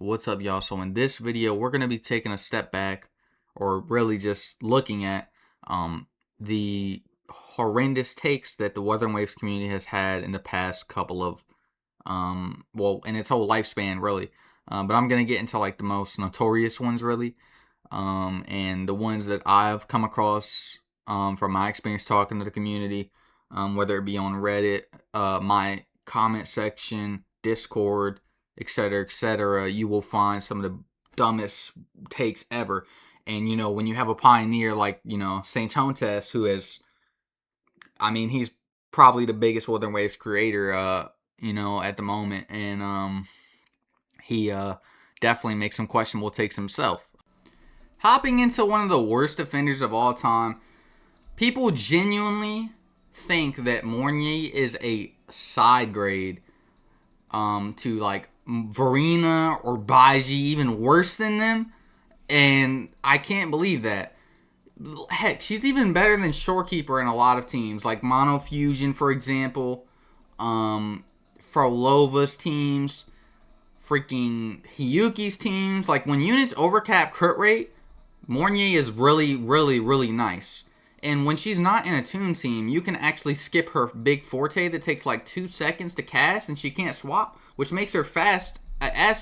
What's up, y'all? So in this video, we're going to be taking a step back, or really just looking at the horrendous takes that the Wuthering Waves community has had in the past couple of, well, in its whole lifespan, really. But I'm going to get into like the most notorious ones, really, and the ones that I've come across from my experience talking to the community, whether it be on Reddit, my comment section, Discord, etc., etc. You will find some of the dumbest takes ever. And you know, when you have a pioneer like Saint Tontes, who is, I mean, he's probably the biggest Wuthering Waves creator, at the moment, and he definitely makes some questionable takes himself. Hopping into one of the worst offenders of all time, people genuinely think that Mournier is a side grade to like Verena or Baji, even worse than them, and I can't believe that. Heck, she's even better than Shorekeeper in a lot of teams, like Mono Fusion, for example, Frolova's teams, freaking Hiyuki's teams. Like, when units overcap crit rate, Mournier is really, really, really nice. And when she's not in a Toon team, you can actually skip her big forte that takes like 2 seconds to cast, and she can't swap, which makes her fast as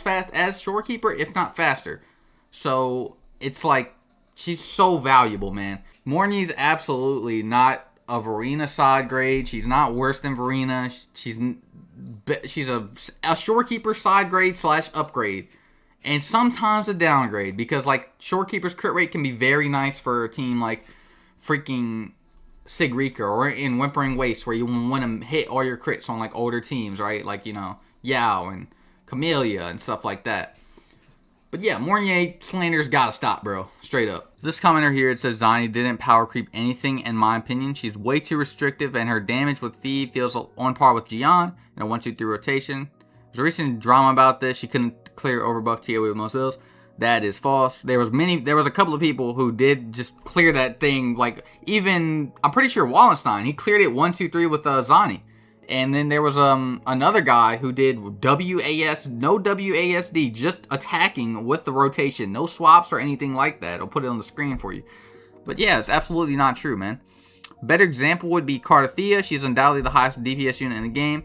Shorekeeper, if not faster. So it's like, she's so valuable, man. Mournier's absolutely not a Verena side grade. She's not worse than Verena. She's a Shorekeeper side grade / upgrade. And sometimes a downgrade, because like Shorekeeper's crit rate can be very nice for a team like freaking Sigrika or in Whimpering Waste, where you want to hit all your crits on like older teams, right? Like, Yao and Camellia and stuff like that. But yeah, Mournier slander's gotta stop, bro. Straight up. So this commenter here, it says Zani didn't power creep anything in my opinion. She's way too restrictive, and her damage with feed feels on par with Jian in a 1-2-3 rotation. There's a recent drama about this. She couldn't clear overbuff TOE with most bills. That is false. There was a couple of people who did just clear that thing. Like, even, I'm pretty sure Wallenstein, he cleared it 1-2-3 with Zani. And then there was another guy who did WAS, no WASD, just attacking with the rotation. No swaps or anything like that. I'll put it on the screen for you. But yeah, it's absolutely not true, man. Better example would be Cardathea. She's undoubtedly the highest DPS unit in the game.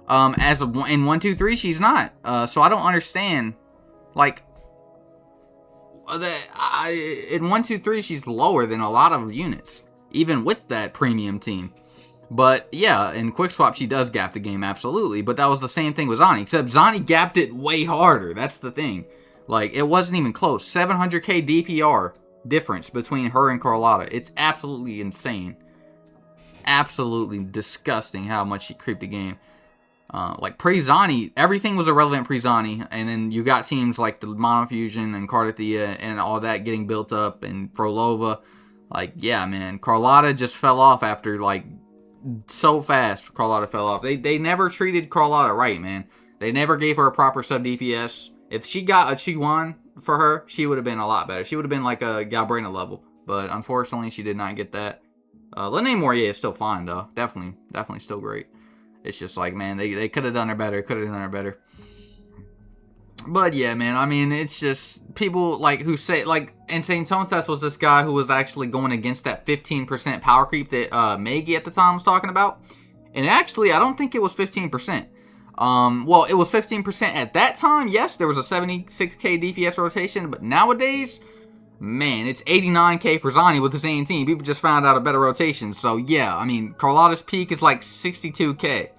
In 1-2-3, she's not. So I don't understand. Like, in 1-2-3, she's lower than a lot of units, even with that premium team. But yeah, in Quick Swap, she does gap the game, absolutely. But that was the same thing with Zani, except Zani gapped it way harder. That's the thing. Like, it wasn't even close. 700k DPR difference between her and Carlotta. It's absolutely insane. Absolutely disgusting how much she creeped the game. Like, pre-Zani, everything was irrelevant pre-Zani. And then you got teams like the Mono Fusion and Cardathea and all that getting built up. And Frolova. Like, yeah, man. Carlotta just fell off after, like, so fast. Carlotta fell off. They never treated Carlotta right, man. They never gave her a proper sub DPS. If she got a Chi1 for her, she would have been a lot better. She would have been like a Galbrena level. But unfortunately, she did not get that. Lene Mourier is still fine, though. Definitely still great. It's just like, man, they could have done her better. But yeah, man, I mean, it's just people like who say, like, and Saint Tontes was this guy who was actually going against that 15% power creep that Maggie at the time was talking about. And actually, I don't think it was 15%. Well, it was 15% at that time. Yes, there was a 76k DPS rotation, but nowadays, man, it's 89k for Zani with the same team. People just found out a better rotation. So yeah, I mean, Carlotta's peak is like 62k,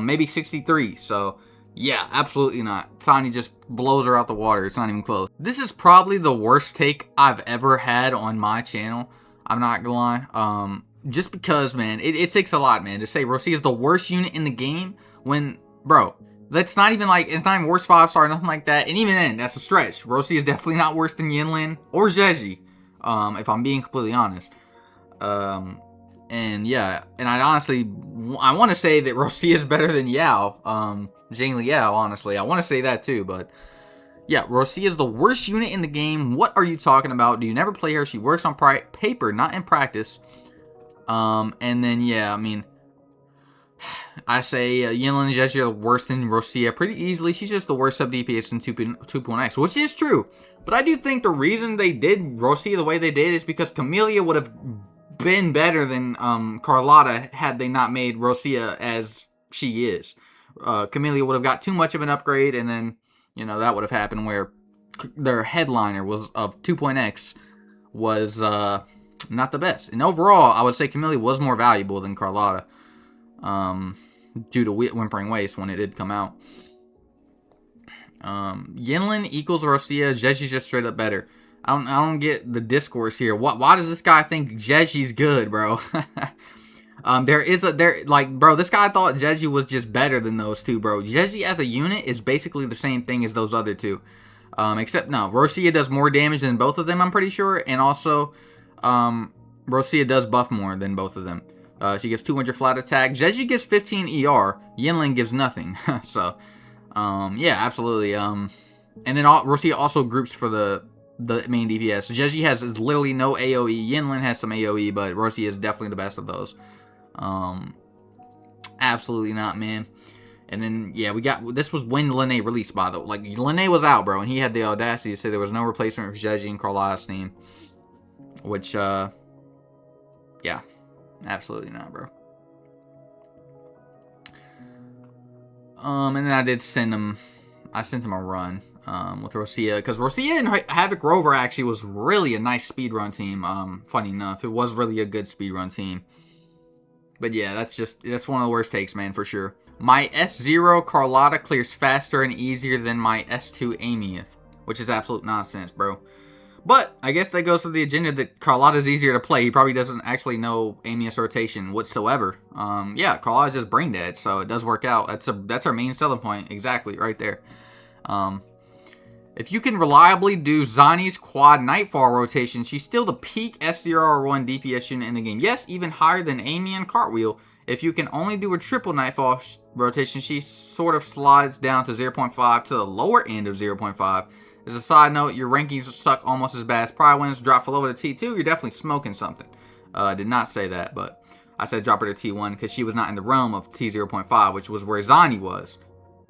maybe 63. So yeah, absolutely not. Zani just blows her out the water. It's not even close. This is probably the worst take I've ever had on my channel. I'm not gonna lie. Just because, man, it takes a lot, man, to say Rosie is the worst unit in the game when, bro, that's not even like, it's not even worst 5-star, nothing like that. And even then, that's a stretch. Rosie is definitely not worse than Yinlin or Zheji, if I'm being completely honest. And yeah, and I want to say that Rosie is better than Yao, Zhang Liao, honestly. I want to say that too, but yeah, Rosie is the worst unit in the game. What are you talking about? Do you never play her? She works on paper, not in practice. And then, yeah, I mean, I say Yinlin and Zheji are worse than Rosia pretty easily. She's just the worst sub DPS in 2.x, which is true. But I do think the reason they did Rosia the way they did is because Camellia would have been better than Carlotta had they not made Rosia as she is. Camellia would have got too much of an upgrade, and then, that would have happened where their headliner was of 2.x was not the best. And overall, I would say Camellia was more valuable than Carlotta. Due to Whimpering Waste when it did come out. Yinlin equals Rosia. Zheji's just straight up better. I don't get the discourse here. Why does this guy think Zheji's good, bro? Bro, this guy thought Zheji was just better than those two, bro. Zheji as a unit is basically the same thing as those other two. Except, no, Rosia does more damage than both of them, I'm pretty sure. And also, Rosia does buff more than both of them. She gives 200 flat attack. Zheji gives 15 ER. Yinlin gives nothing. So, yeah, absolutely. And then Rosia also groups for the main DPS. Zheji has literally no AoE. Yinlin has some AoE, but Rosia is definitely the best of those. Absolutely not, man. And then, yeah, this was when Linné released, by the way. Like, Linné was out, bro, and he had the audacity to say there was no replacement for Zheji and Carlotta's team. Which, yeah. Absolutely not, bro. And then I did send him. I sent him a run with Rosia, because Rosia and Havoc Rover actually was really a nice speedrun team. Funny enough, it was really a good speedrun team. But yeah, that's one of the worst takes, man, for sure. My S0 Carlotta clears faster and easier than my S2 Amieth, which is absolute nonsense, bro. But I guess that goes to the agenda that Carlotta's easier to play. He probably doesn't actually know Amieth's rotation whatsoever. Yeah, Carlotta's just brain dead, so it does work out. That's our main selling point, exactly, right there. If you can reliably do Zani's quad Nightfall rotation, she's still the peak SCR1 DPS unit in the game. Yes, even higher than Amy and Cartwheel. If you can only do a triple Nightfall rotation, she sort of slides down to 0.5 to the lower end of 0.5. As a side note, your rankings suck almost as bad as Pride Wins. Drop below to T2, you're definitely smoking something. I did not say that, but I said drop her to T1 because she was not in the realm of T0.5, which was where Zani was.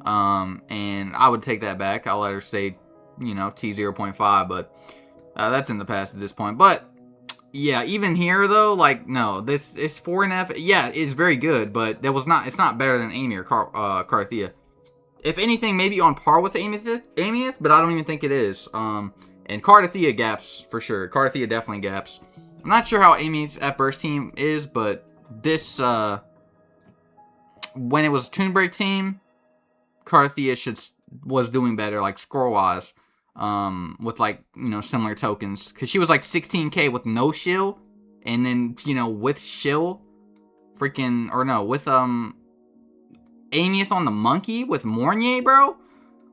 And I would take that back. I'll let her stay, T0.5, but that's in the past at this point. But yeah, even here though, like, no, this is 4F. Yeah, it's very good, but it's not better than Amy or Carthea. If anything, maybe on par with Amieth, but I don't even think it is. And Carthea gaps for sure. Carthea definitely gaps. I'm not sure how Amieth's at burst team is, but this when it was Toon Break team, Carthea was doing better, like score wise, with like similar tokens, because she was like 16k with no shield, and then with shield, with Amieth on the monkey with Mornier, bro,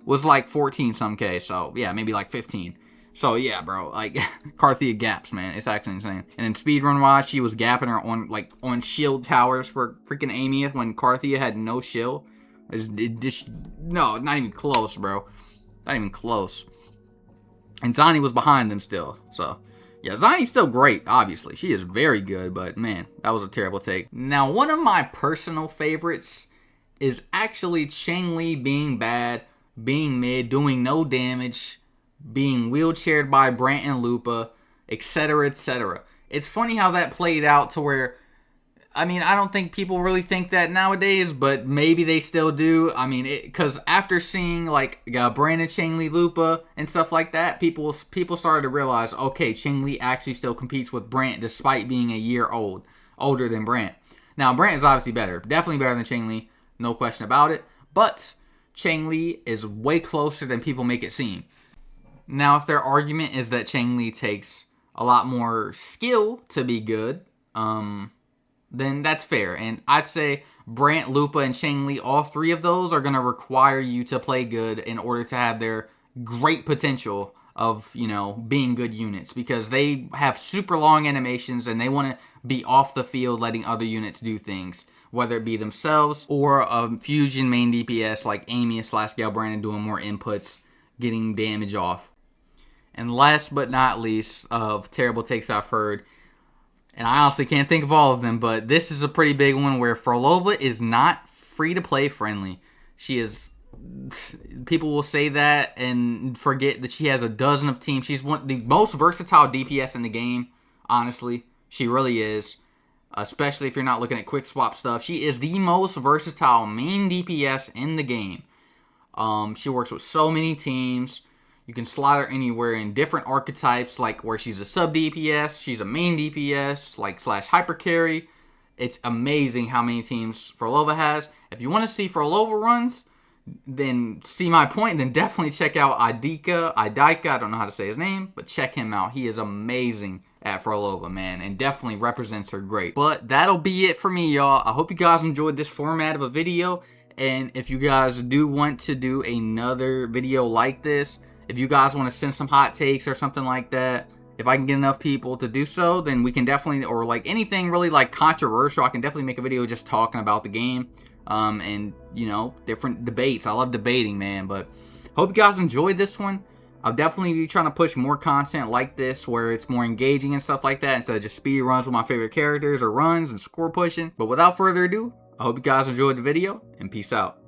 was like 14 some k. So yeah, maybe like 15. So yeah, bro, like Carthea gaps, man. It's actually insane. And then speedrun wise, she was gapping her on shield towers for freaking Amieth when Carthea had no shield. No, not even close, bro. Not even close. And Zani was behind them still. So yeah, Zani's still great, obviously. She is very good, but man, that was a terrible take. Now, one of my personal favorites is actually Cheng-Li being bad, being mid, doing no damage, being wheelchaired by Brant and Lupa, etc., etc. It's funny how that played out to where, I mean, I don't think people really think that nowadays, but maybe they still do. I mean, because after seeing like Brandon, Cheng-Li, Lupa, and stuff like that, people started to realize, okay, Cheng-Li actually still competes with Brant despite being a year older than Brant. Now, Brant is obviously better, definitely better than Cheng-Li, no question about it. But Cheng-Li is way closer than people make it seem. Now, if their argument is that Cheng-Li takes a lot more skill to be good, then that's fair. And I'd say Brant, Lupa, and Cheng-Li, all three of those are going to require you to play good in order to have their great potential of, being good units. Because they have super long animations and they want to be off the field letting other units do things. Whether it be themselves or a fusion main DPS like Amy/Galbrandon doing more inputs, getting damage off. And last but not least of terrible takes I've heard, And I honestly can't think of all of them, but this is a pretty big one where Frolova is not free to play friendly. She is. People will say that and forget that she has a dozen of teams. She's one the most versatile DPS in the game. Honestly, she really is. Especially if you're not looking at quick swap stuff, she is the most versatile main DPS in the game. She works with so many teams. You can slot her anywhere in different archetypes, like where she's a sub DPS, she's a main DPS, like / hyper carry. It's amazing how many teams Frolova has. If you want to see Frolova runs, then see my point, then definitely check out Idika, I don't know how to say his name, but check him out. He is amazing at Frolova, man, and definitely represents her great. But that'll be it for me, y'all. I hope you guys enjoyed this format of a video, and if you guys do want to do another video like this, if you guys want to send some hot takes or something like that, if I can get enough people to do so, then we can definitely, or like anything really like controversial, I can definitely make a video just talking about the game. And you know, different debates. I love debating, man. But hope you guys enjoyed this one. I'll definitely be trying to push more content like this where it's more engaging and stuff like that, instead of just speed runs with my favorite characters or runs and score pushing. But without further ado, I hope you guys enjoyed the video, and peace out.